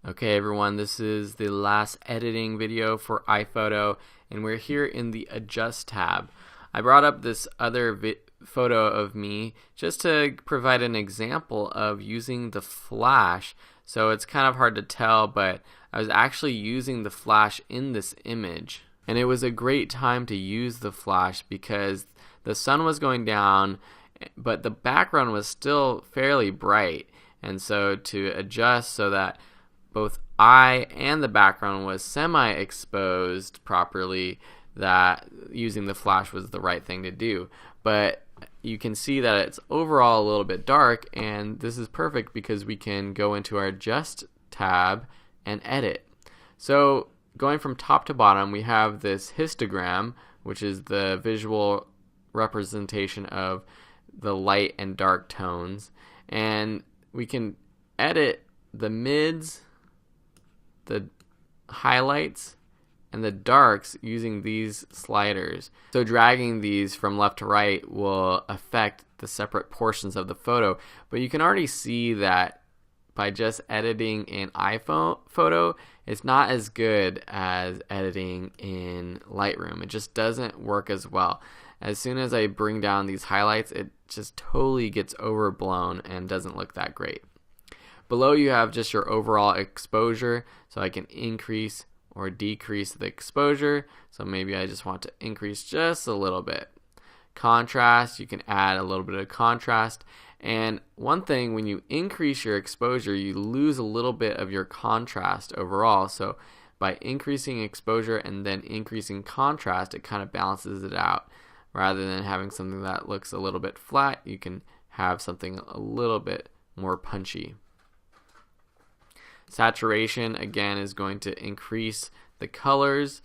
Okay everyone, this is the last editing video for iPhoto and we're here in the Adjust tab. I brought up this other photo of me just to provide an example of using the flash. So it's kind of hard to tell, but I was actually using the flash in this image. And it was a great time to use the flash because the sun was going down, but the background was still fairly bright. And so to adjust so that both I and the background was semi-exposed properly, that using the flash was the right thing to do. But you can see that it's overall a little bit dark, and this is perfect because we can go into our Adjust tab and edit. So going from top to bottom, we have this histogram, which is the visual representation of the light and dark tones, and we can edit the mids, the highlights, and the darks using these sliders. So dragging these from left to right will affect the separate portions of the photo, but you can already see that by just editing in iPhoto, it's not as good as editing in Lightroom. It just doesn't work as well. As soon as I bring down these highlights, it just totally gets overblown and doesn't look that great. Below you have just your overall exposure, so I can increase or decrease the exposure. So maybe I just want to increase just a little bit. Contrast, you can add a little bit of contrast. And one thing, when you increase your exposure, you lose a little bit of your contrast overall. So by increasing exposure and then increasing contrast, it kind of balances it out. Rather than having something that looks a little bit flat, you can have something a little bit more punchy. Saturation, again, is going to increase the colors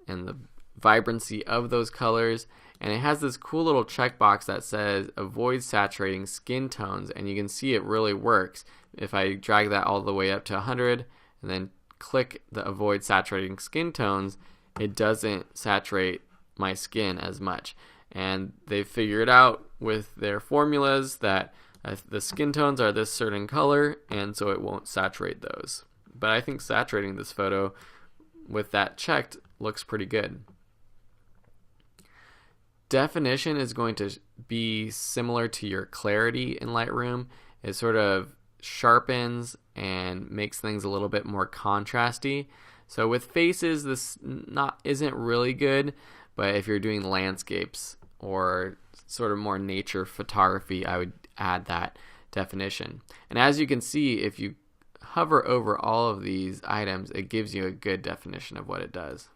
and the vibrancy of those colors. And it has this cool little checkbox that says avoid saturating skin tones, and you can see it really works. If I drag that all the way up to 100 and then click the avoid saturating skin tones, it doesn't saturate my skin as much. And they figured out with their formulas that the skin tones are this certain color, and so it won't saturate those. But I think saturating this photo with that checked looks pretty good. Definition is going to be similar to your clarity in Lightroom. It sort of sharpens and makes things a little bit more contrasty. So with faces, this isn't really good, but if you're doing landscapes or sort of more nature photography, I would add that definition. And as you can see, if you hover over all of these items, it gives you a good definition of what it does.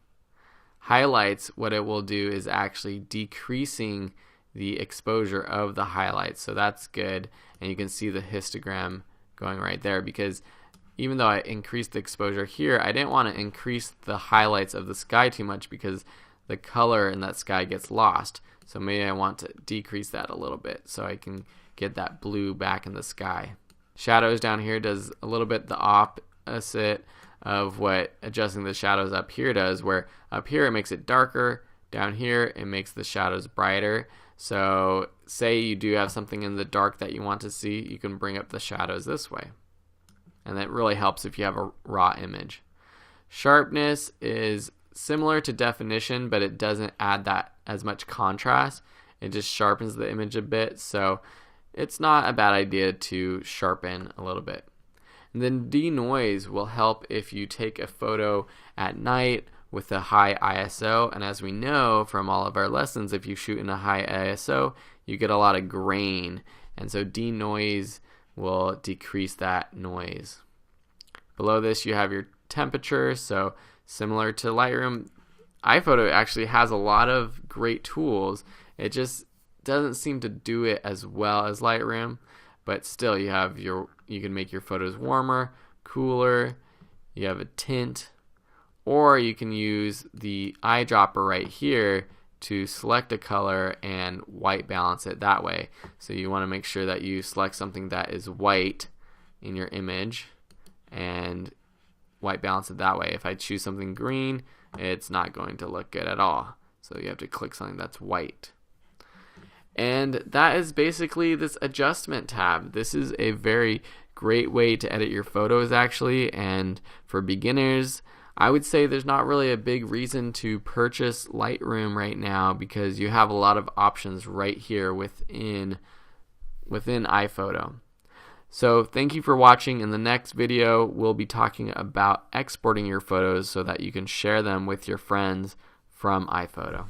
Highlights, what it will do is actually decreasing the exposure of the highlights, so that's good. And you can see the histogram going right there, because even though I increased the exposure here, I didn't want to increase the highlights of the sky too much because the color in that sky gets lost. So maybe I want to decrease that a little bit so I can get that blue back in the sky. Shadows down here does a little bit the opposite of what adjusting the shadows up here does, where up here it makes it darker, down here it makes the shadows brighter. So say you do have something in the dark that you want to see, you can bring up the shadows this way. And that really helps if you have a raw image. Sharpness is similar to definition, but it doesn't add that as much contrast. It just sharpens the image a bit, so it's not a bad idea to sharpen a little bit. And then denoise will help if you take a photo at night with a high ISO, and as we know from all of our lessons, if you shoot in a high ISO, you get a lot of grain, and so denoise will decrease that noise. Below this you have your temperature, so similar to Lightroom, iPhoto actually has a lot of great tools. It just doesn't seem to do it as well as Lightroom, but still you can make your photos warmer, cooler, you have a tint, or you can use the eyedropper right here to select a color and white balance it that way. So you want to make sure that you select something that is white in your image and white balance it that way. If I choose something green, it's not going to look good at all. So you have to click something that's white. And that is basically this adjustment tab. This is a very great way to edit your photos actually, and for beginners, I would say there's not really a big reason to purchase Lightroom right now because you have a lot of options right here within iPhoto. So thank you for watching. In the next video, we'll be talking about exporting your photos so that you can share them with your friends from iPhoto.